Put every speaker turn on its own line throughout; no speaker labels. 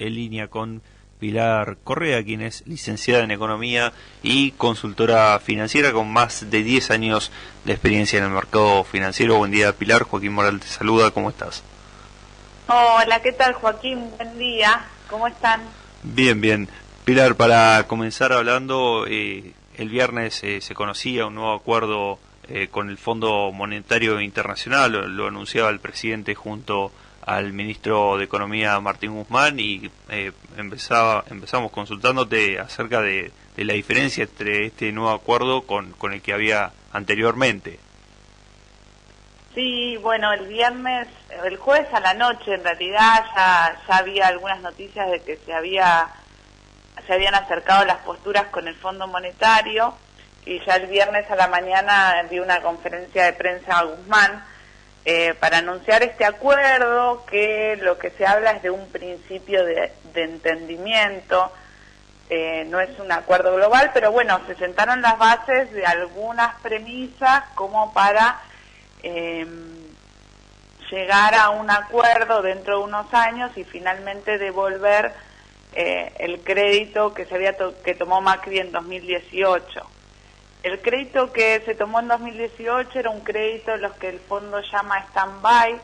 en línea con Pilar Correa, quien es licenciada en Economía y consultora financiera con más de 10 años de experiencia en el mercado financiero. Buen día, Pilar. Joaquín Moral te saluda. ¿Cómo estás?
Hola, ¿qué tal, Joaquín? Buen día. ¿Cómo están?
Bien, bien. Pilar, para comenzar hablando, el viernes se conocía un nuevo acuerdo con el Fondo Monetario Internacional, lo anunciaba el presidente junto al ministro de Economía Martín Guzmán, y empezamos consultándote acerca de la diferencia entre este nuevo acuerdo con el que había anteriormente.
Sí, bueno, el jueves a la noche en realidad ya había algunas noticias de que se habían acercado las posturas con el Fondo Monetario, y ya el viernes a la mañana dio una conferencia de prensa a Guzmán para anunciar este acuerdo, que lo que se habla es de un principio de entendimiento, no es un acuerdo global, pero bueno, se sentaron las bases de algunas premisas como para llegar a un acuerdo dentro de unos años y finalmente devolver el crédito que tomó Macri en 2018. El crédito que se tomó en 2018 era un crédito, los que el fondo llama stand-by,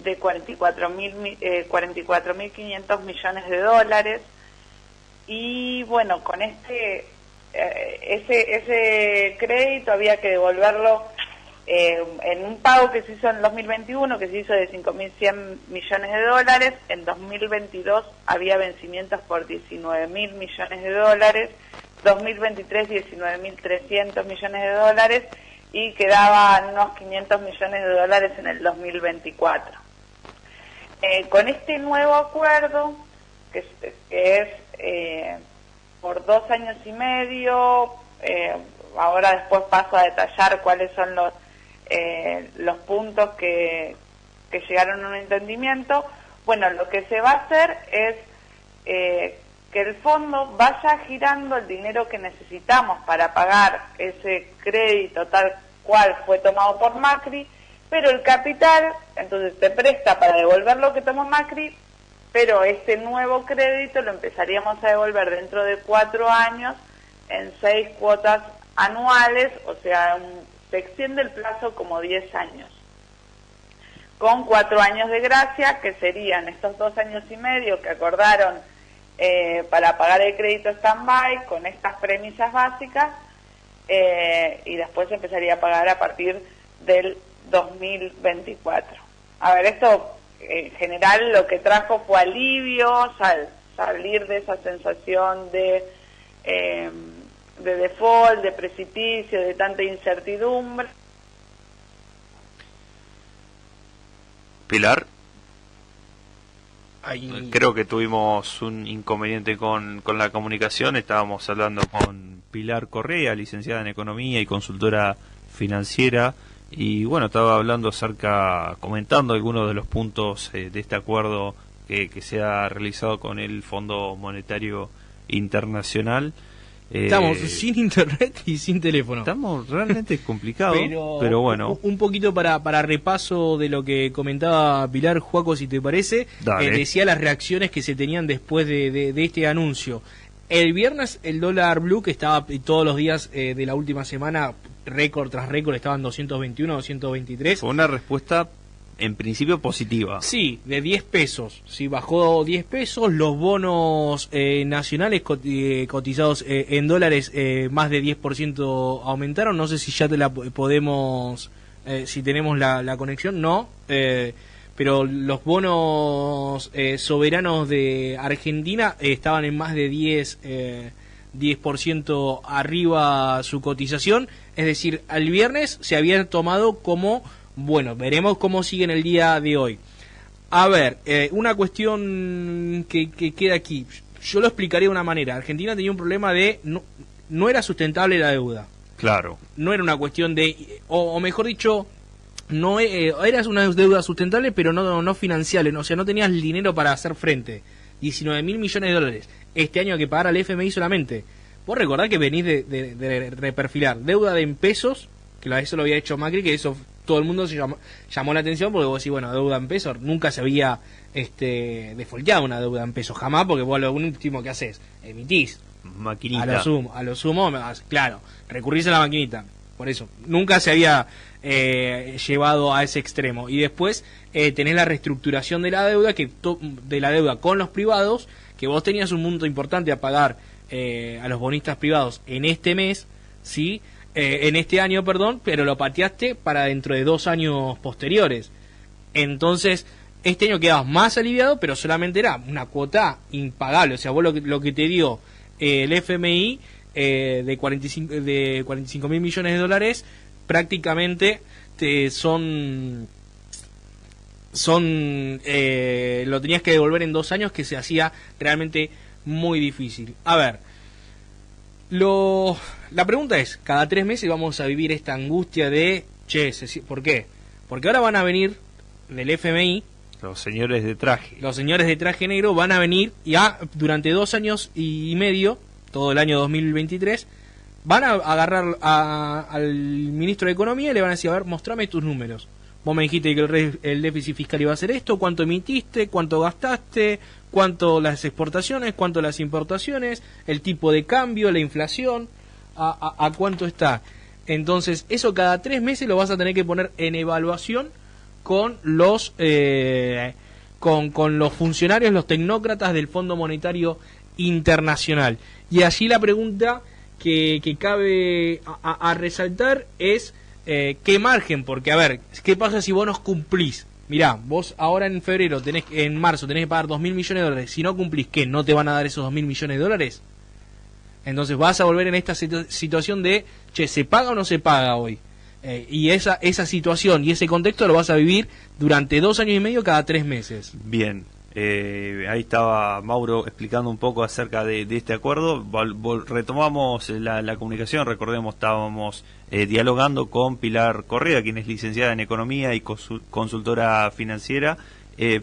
de 44.500 millones de dólares. Y bueno, con ese crédito había que devolverlo en un pago que se hizo en 2021, que se hizo de 5.100 millones de dólares. En 2022 había vencimientos por 19.000 millones de dólares. 2023 19.300 millones de dólares, y quedaban unos 500 millones de dólares en el 2024. Con este nuevo acuerdo, que es por 2 años y medio, ahora después paso a detallar cuáles son los puntos que llegaron a un entendimiento. Bueno, lo que se va a hacer es que el fondo vaya girando el dinero que necesitamos para pagar ese crédito tal cual fue tomado por Macri, pero el capital, entonces se presta para devolver lo que tomó Macri, pero este nuevo crédito lo empezaríamos a devolver dentro de 4 años en 6 cuotas anuales, o sea, se extiende el plazo como 10 años, con 4 años de gracia, que serían estos 2 años y medio que acordaron para pagar el crédito stand-by con estas premisas básicas, y después empezaría a pagar a partir del 2024. A ver, esto en general lo que trajo fue alivio, salir de esa sensación de default, de precipicio, de tanta incertidumbre.
Pilar, creo que tuvimos un inconveniente con la comunicación. Estábamos hablando con Pilar Correa, licenciada en Economía y consultora financiera, y bueno, estaba hablando comentando algunos de los puntos de este acuerdo que se ha realizado con el Fondo Monetario Internacional.
Estamos sin internet y sin teléfono.
Estamos realmente complicados, pero bueno.
Un poquito para repaso de lo que comentaba Pilar, Joaco, si te parece. Decía las reacciones que se tenían después de este anuncio. El viernes el dólar blue, que estaba todos los días de la última semana, récord tras récord, estaban 221, 223.
Fue una respuesta en principio positiva.
Sí, de 10 pesos. Sí, bajó 10 pesos. Los bonos nacionales cotizados en dólares más de 10% aumentaron. No sé si ya te la podemos, si tenemos la conexión, no. Pero los bonos soberanos de Argentina estaban en más de 10% arriba su cotización. Es decir, al viernes se había tomado como... Bueno, veremos cómo sigue en el día de hoy. A ver, una cuestión que queda aquí. Yo lo explicaría de una manera. Argentina tenía un problema de... No era sustentable la deuda.
Claro.
No era una cuestión de... O mejor dicho, no era una deuda sustentable, pero no financiable. O sea, no tenías el dinero para hacer frente. 19.000 millones de dólares. Este año hay que pagar al FMI solamente. Vos recordás que venís de reperfilar deuda en pesos, que eso lo había hecho Macri, que eso todo el mundo llamó la atención porque vos decís, bueno, deuda en pesos, nunca se había defaulteado una deuda en pesos, jamás, porque vos lo último que haces, emitís.
Maquinita.
A lo sumo, claro, recurrís a la maquinita. Por eso, nunca se había llevado a ese extremo. Y después tenés la reestructuración de la deuda, con los privados, que vos tenías un monto importante a pagar a los bonistas privados en este mes, ¿sí? En este año, perdón, pero lo pateaste para dentro de 2 años posteriores. Entonces, este año quedabas más aliviado, pero solamente era una cuota impagable. O sea, vos lo que te dio el FMI de 45 mil millones de dólares, prácticamente lo tenías que devolver en 2 años, que se hacía realmente muy difícil. A ver, la pregunta es, cada 3 meses vamos a vivir esta angustia de, ¿por qué? Porque ahora van a venir del FMI,
los señores de traje.
Los señores de traje negro van a venir y durante 2 años y medio, todo el año 2023, van a agarrar al ministro de Economía y le van a decir, a ver, mostrame tus números. Vos me dijiste que el déficit fiscal iba a ser esto, cuánto emitiste, cuánto gastaste, cuánto las exportaciones, cuánto las importaciones, el tipo de cambio, la inflación, a cuánto está. Entonces, eso cada 3 meses lo vas a tener que poner en evaluación con los con los funcionarios, los tecnócratas del Fondo Monetario Internacional. Y allí la pregunta que cabe a resaltar es qué margen, porque a ver, ¿qué pasa si vos no cumplís? Mirá, vos ahora en marzo tenés que pagar 2.000 millones de dólares, si no cumplís, ¿qué? ¿No te van a dar esos 2.000 millones de dólares? Entonces vas a volver en esta situación de, ¿se paga o no se paga hoy? Y esa situación y ese contexto lo vas a vivir durante 2 años y medio cada 3 meses.
Bien, ahí estaba Mauro explicando un poco acerca de este acuerdo. Retomamos la comunicación, recordemos, estábamos dialogando con Pilar Correa, quien es licenciada en Economía y consultora financiera.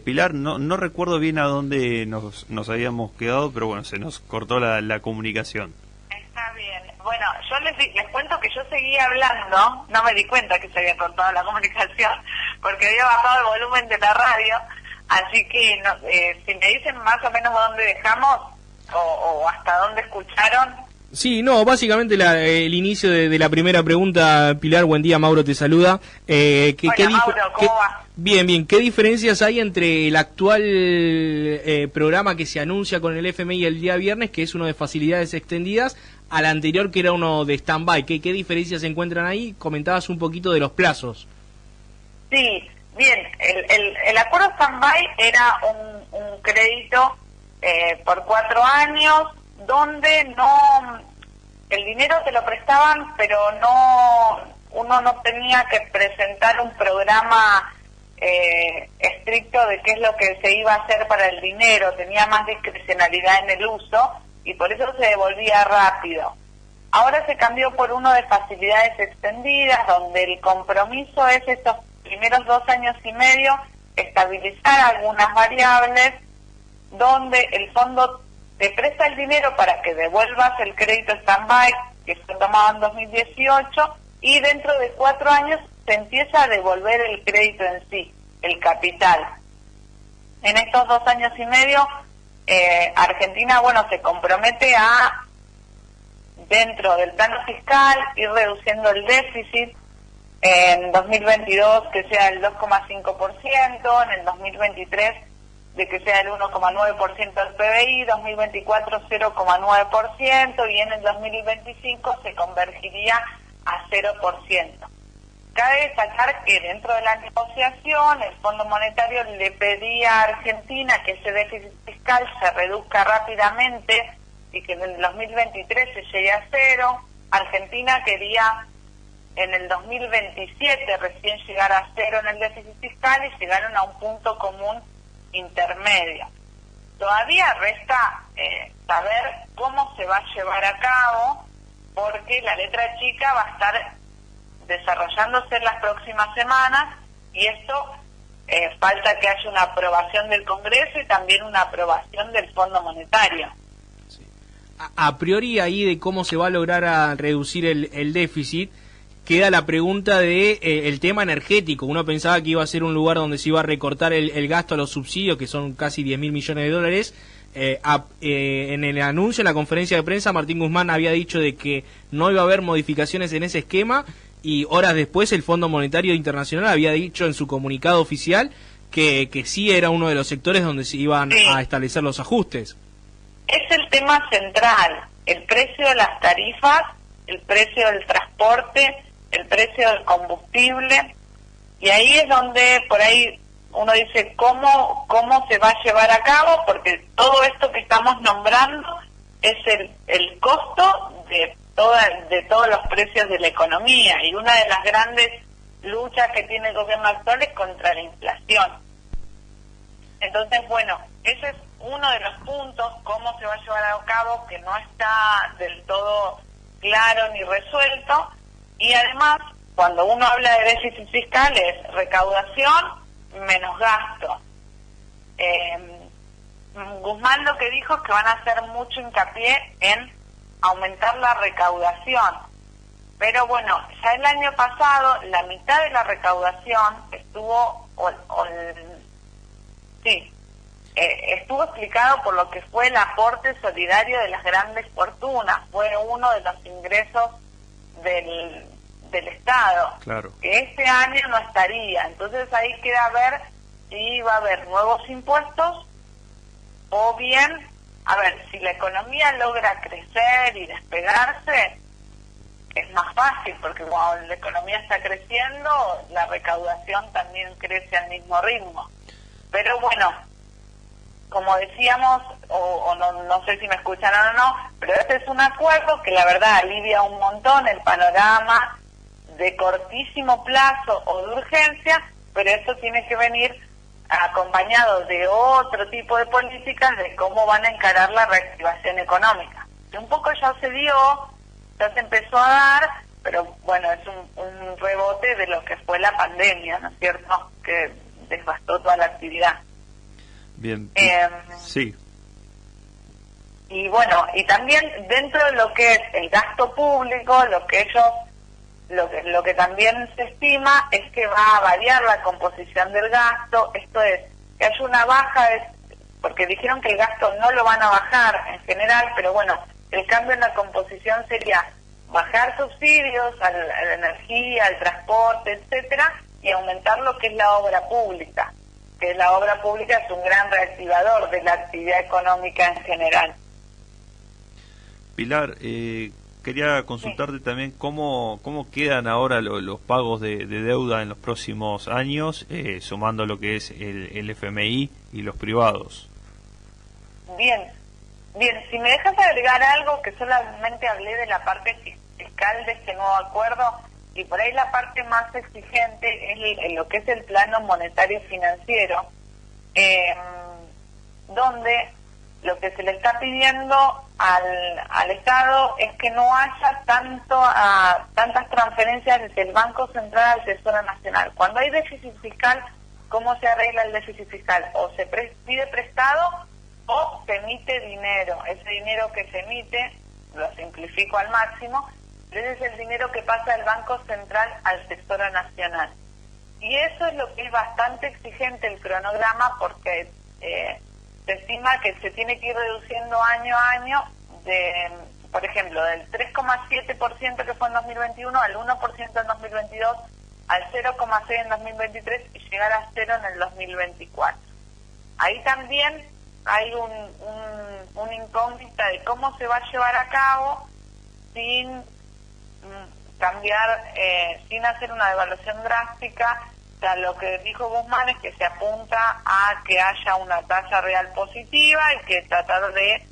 Pilar, no recuerdo bien a dónde nos habíamos quedado, pero bueno, se nos cortó la comunicación.
Está bien. Bueno, yo les cuento que yo seguía hablando, no me di cuenta que se había cortado la comunicación, porque había bajado el volumen de la radio, así que si me dicen más o menos dónde dejamos o hasta dónde escucharon.
Sí, no, básicamente el inicio de la primera pregunta. Pilar, buen día, Mauro te saluda.
Hola, Mauro, ¿cómo va?
Bien, ¿qué diferencias hay entre el actual programa que se anuncia con el FMI el día viernes, que es uno de facilidades extendidas, al anterior que era uno de stand-by? ¿Qué diferencias se encuentran ahí? Comentabas un poquito de los plazos.
Sí, bien, el acuerdo stand-by era un crédito por 4 años, donde el dinero te lo prestaban, pero uno no tenía que presentar un programa estricto de qué es lo que se iba a hacer para el dinero, tenía más discrecionalidad en el uso y por eso se devolvía rápido. Ahora se cambió por uno de facilidades extendidas, donde el compromiso es estos primeros 2 años y medio estabilizar algunas variables, donde el fondo te presta el dinero para que devuelvas el crédito stand-by que fue tomado en 2018 y dentro de 4 años se empieza a devolver el crédito en sí, el capital. En estos 2 años y medio, Argentina, se compromete a, dentro del plano fiscal, ir reduciendo el déficit. En 2022 que sea el 2,5%, en el 2023 de que sea el 1,9% del PBI, 2024 0,9% y en el 2025 se convergiría a 0%. Cabe destacar que dentro de la negociación el Fondo Monetario le pedía a Argentina que ese déficit fiscal se reduzca rápidamente y que en el 2023 se llegue a 0. Argentina quería en el 2027 recién llegar a 0 en el déficit fiscal y llegaron a un punto común intermedio. Todavía resta saber cómo se va a llevar a cabo, porque la letra chica va a estar desarrollándose en las próximas semanas y esto falta que haya una aprobación del Congreso y también una aprobación del Fondo Monetario.
Sí. A priori ahí de cómo se va a lograr reducir el déficit, queda la pregunta de el tema energético. Uno pensaba que iba a ser un lugar donde se iba a recortar el gasto a los subsidios, que son casi 10.000 millones de dólares. En el anuncio, en la conferencia de prensa, Martín Guzmán había dicho de que no iba a haber modificaciones en ese esquema, y horas después el Fondo Monetario Internacional había dicho en su comunicado oficial que sí era uno de los sectores donde se iban a establecer los ajustes.
Es el tema central, el precio de las tarifas, el precio del transporte, el precio del combustible, y ahí es donde por ahí uno dice cómo se va a llevar a cabo, porque todo esto que estamos nombrando es el costo de todos los precios de la economía, y una de las grandes luchas que tiene el gobierno actual es contra la inflación. Entonces, bueno, ese es uno de los puntos, cómo se va a llevar a cabo, que no está del todo claro ni resuelto, y además, cuando uno habla de déficit fiscal es recaudación menos gasto. Guzmán lo que dijo es que van a hacer mucho hincapié en aumentar la recaudación, pero bueno, ya el año pasado la mitad de la recaudación estuvo estuvo explicado por lo que fue el aporte solidario de las grandes fortunas. Fue uno de los ingresos del Estado,
claro,
que este año no estaría. Entonces ahí queda ver si va a haber nuevos impuestos, o bien, a ver, si la economía logra crecer y despegarse, es más fácil, porque cuando la economía está creciendo, la recaudación también crece al mismo ritmo. Pero bueno, como decíamos, o no sé si me escucharon o no, pero este es un acuerdo que la verdad alivia un montón el panorama de cortísimo plazo o de urgencia, pero eso tiene que venir acompañado de otro tipo de políticas de cómo van a encarar la reactivación económica. Que un poco ya se dio, ya se empezó a dar, pero bueno, es un rebote de lo que fue la pandemia, ¿no es cierto?, que devastó toda la actividad.
Bien, sí.
Y bueno, y también dentro de lo que es el gasto público, lo que también se estima es que va a variar la composición del gasto. Esto es, que haya una baja, porque dijeron que el gasto no lo van a bajar en general, pero bueno, el cambio en la composición sería bajar subsidios a la energía, al transporte, etcétera, y aumentar lo que es la obra pública, que la obra pública es un gran reactivador de la actividad económica en general.
Pilar, quería consultarte también cómo quedan ahora los pagos de deuda en los próximos años, sumando lo que es el FMI y los privados.
Bien, si me dejas agregar algo, que solamente hablé de la parte fiscal de este nuevo acuerdo, y por ahí la parte más exigente es lo que es el plano monetario financiero, donde lo que se le está pidiendo al Estado es que no haya tantas transferencias desde el Banco Central al Tesoro Nacional. Cuando hay déficit fiscal, ¿cómo se arregla el déficit fiscal? O se pide prestado o se emite dinero. Ese dinero que se emite, lo simplifico al máximo, ese es el dinero que pasa del Banco Central al Tesoro Nacional. Y eso es lo que es bastante exigente el cronograma, porque se estima que se tiene que ir reduciendo año a año, por ejemplo, del 3,7% que fue en 2021 al 1% en 2022, al 0,6% en 2023 y llegar a 0 en el 2024. Ahí también hay una incógnita de cómo se va a llevar a cabo sin cambiar, sin hacer una devaluación drástica. O sea, lo que dijo Guzmán es que se apunta a que haya una tasa real positiva y que tratar de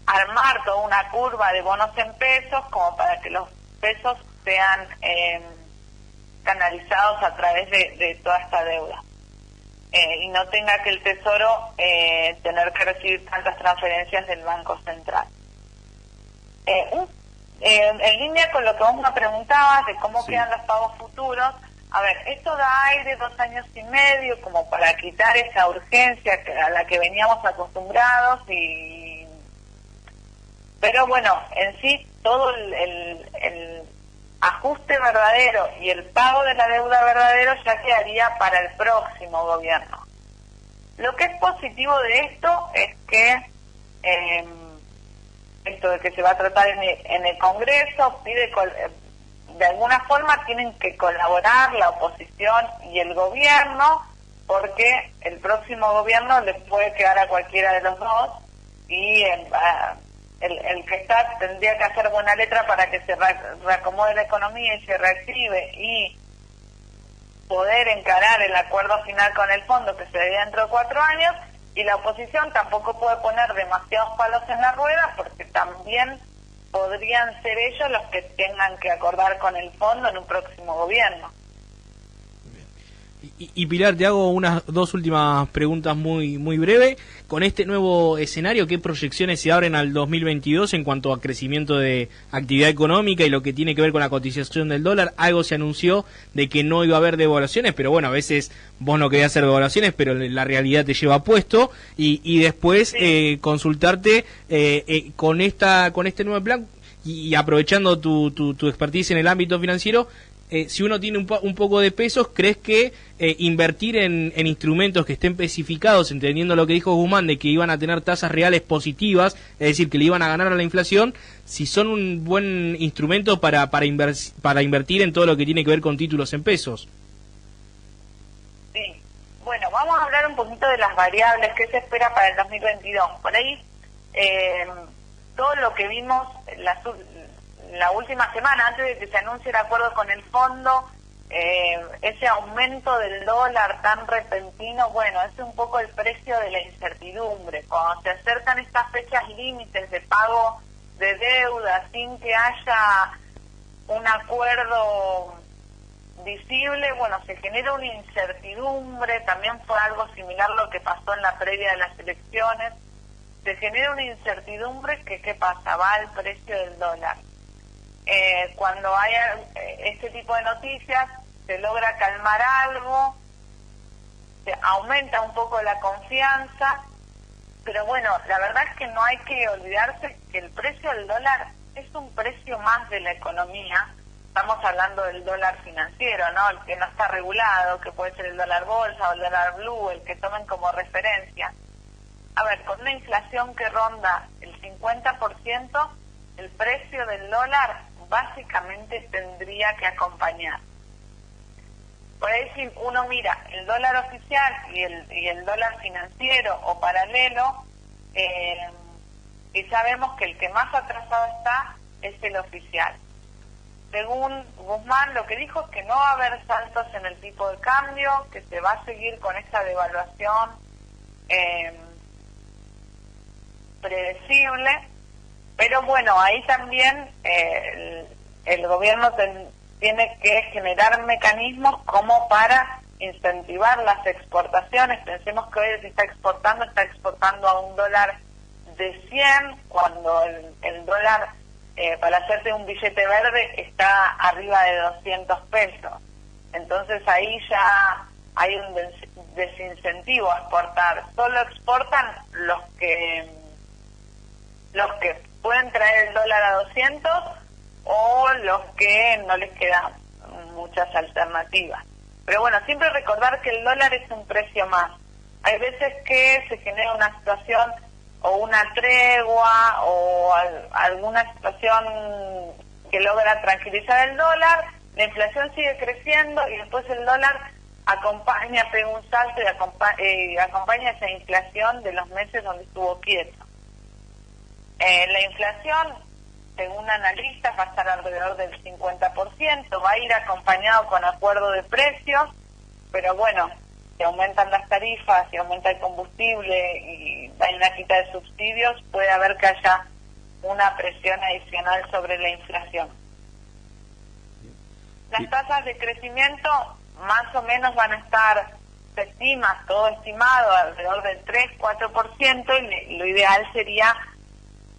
armar toda una curva de bonos en pesos como para que los pesos sean canalizados a través de toda esta deuda. Y no tenga que el Tesoro tener que recibir tantas transferencias del Banco Central. En línea con lo que vos me preguntabas de cómo quedan los pagos futuros, a ver, esto da aire 2 años y medio como para quitar esa urgencia a la que veníamos acostumbrados y Pero bueno, en sí todo el ajuste verdadero y el pago de la deuda verdadero ya quedaría para el próximo gobierno. Lo que es positivo de esto es que esto de que se va a tratar en el Congreso de alguna forma tienen que colaborar la oposición y el gobierno, porque el próximo gobierno le puede quedar a cualquiera de los dos y el que está tendría que hacer buena letra para que se reacomode la economía y se reactive y poder encarar el acuerdo final con el fondo que se dé dentro de 4 años, y la oposición tampoco puede poner demasiados palos en la rueda porque también podrían ser ellos los que tengan que acordar con el fondo en un próximo gobierno.
Y Pilar, te hago unas 2 últimas preguntas muy breve. Con este nuevo escenario, ¿qué proyecciones se abren al 2022 en cuanto a crecimiento de actividad económica y lo que tiene que ver con la cotización del dólar? Algo se anunció de que no iba a haber devaluaciones, pero bueno, a veces vos no querías hacer devaluaciones, pero la realidad te lleva puesto. Y después
sí.
Consultarte con este nuevo plan y aprovechando tu expertise en el ámbito financiero, si uno tiene un poco de pesos, ¿crees que invertir en instrumentos que estén especificados, entendiendo lo que dijo Guzmán, de que iban a tener tasas reales positivas, es decir, que le iban a ganar a la inflación, si son un buen instrumento para invertir en todo lo que tiene que ver con títulos en pesos?
Sí, bueno, vamos a hablar un poquito de las variables que se espera para el 2022. Por ahí, todo lo que vimos la última semana, antes de que se anuncie el acuerdo con el fondo, ese aumento del dólar tan repentino, bueno, es un poco el precio de la incertidumbre. Cuando se acercan estas fechas límites de pago de deuda sin que haya un acuerdo visible, bueno, se genera una incertidumbre. También fue algo similar lo que pasó en la previa de las elecciones. Se genera una incertidumbre que, ¿qué pasa? Va al precio del dólar. Cuando hay este tipo de noticias, se logra calmar algo, se aumenta un poco la confianza, pero bueno, la verdad es que no hay que olvidarse que el precio del dólar es un precio más de la economía. Estamos hablando del dólar financiero, ¿no? El que no está regulado, que puede ser el dólar bolsa o el dólar blue, el que tomen como referencia. A ver, con una inflación que ronda el 50%, el precio del dólar básicamente tendría que acompañar. Por ahí si uno mira el dólar oficial y el dólar financiero o paralelo, y sabemos que el que más atrasado está es el oficial. Según Guzmán, lo que dijo es que no va a haber saltos en el tipo de cambio, que se va a seguir con esta devaluación predecible, pero bueno, ahí también el gobierno tiene que generar mecanismos como para incentivar las exportaciones. Pensemos que hoy se está exportando a un dólar de 100, cuando el dólar, para hacerte un billete verde, está arriba de 200 pesos. Entonces ahí ya hay un desincentivo a exportar. Solo exportan los que pueden traer el dólar a 200 o los que no les quedan muchas alternativas. Pero bueno, siempre recordar que el dólar es un precio más. Hay veces que se genera una situación o una tregua o alguna situación que logra tranquilizar el dólar, la inflación sigue creciendo y después el dólar pega un salto y acompaña esa inflación de los meses donde estuvo quieto. La inflación, según analistas, va a estar alrededor del 50%, va a ir acompañado con acuerdo de precios, pero bueno, si aumentan las tarifas, si aumenta el combustible y hay una quita de subsidios, puede haber que haya una presión adicional sobre la inflación. Las tasas de crecimiento más o menos van a estar, se estima, todo estimado, alrededor del 3-4%, y lo ideal sería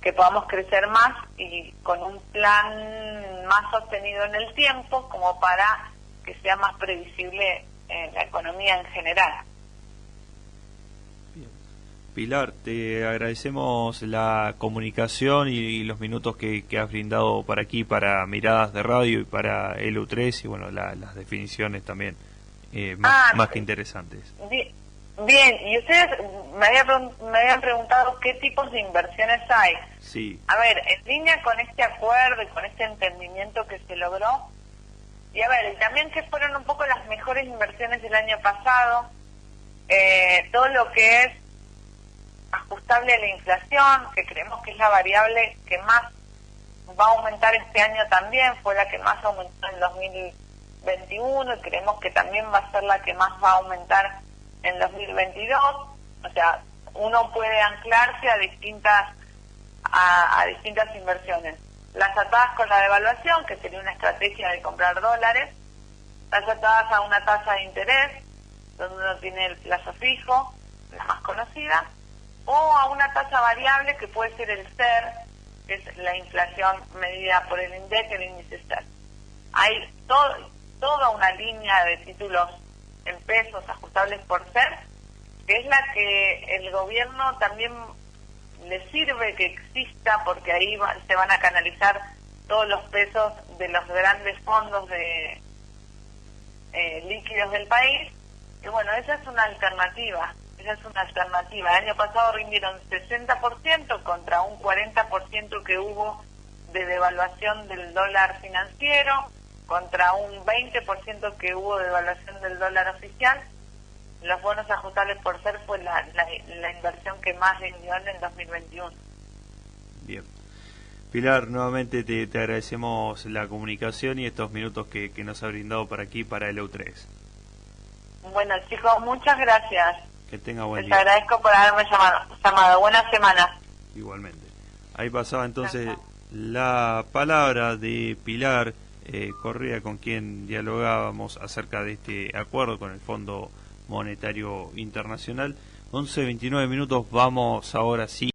que podamos crecer más y con un plan más sostenido en el tiempo, como para que sea más previsible la economía en general.
Bien.
Pilar, te agradecemos la comunicación y los minutos que has brindado para aquí, para Miradas de Radio y para ELU3, y bueno, las definiciones también más que interesantes.
Bien, y ustedes me habían preguntado qué tipos de inversiones hay.
Sí.
A ver, en línea con este acuerdo y con este entendimiento que se logró, y a ver, también que fueron un poco las mejores inversiones del año pasado, todo lo que es ajustable a la inflación, que creemos que es la variable que más va a aumentar este año también, fue la que más aumentó en 2021 y creemos que también va a ser la que más va a aumentar en 2022. O sea, uno puede anclarse a distintas inversiones. Las atadas con la devaluación, que sería una estrategia de comprar dólares, las atadas a una tasa de interés, donde uno tiene el plazo fijo, la más conocida, o a una tasa variable que puede ser el SER, que es la inflación medida por el INDEC, el índice SER. Hay toda una línea de títulos en pesos ajustables por SER, que es la que el gobierno también le sirve que exista, porque ahí se van a canalizar todos los pesos de los grandes fondos de líquidos del país. Y bueno, esa es una alternativa. El año pasado rindieron 60% contra un 40% que hubo de devaluación del dólar financiero, contra un 20% que hubo de devaluación del dólar oficial. Los bonos ajustables por SER fue la inversión que más rindió en el 2021.
Bien. Pilar, nuevamente te agradecemos la comunicación y estos minutos que nos ha brindado para aquí, para el EU3.
Bueno, chicos, muchas gracias.
Que tenga buen
día.
Les
agradezco por haberme llamado. Buena semana.
Igualmente. Ahí pasaba entonces la palabra de Pilar Correa, con quien dialogábamos acerca de este acuerdo con el Fondo Monetario Internacional. 11:29 minutos, vamos ahora sí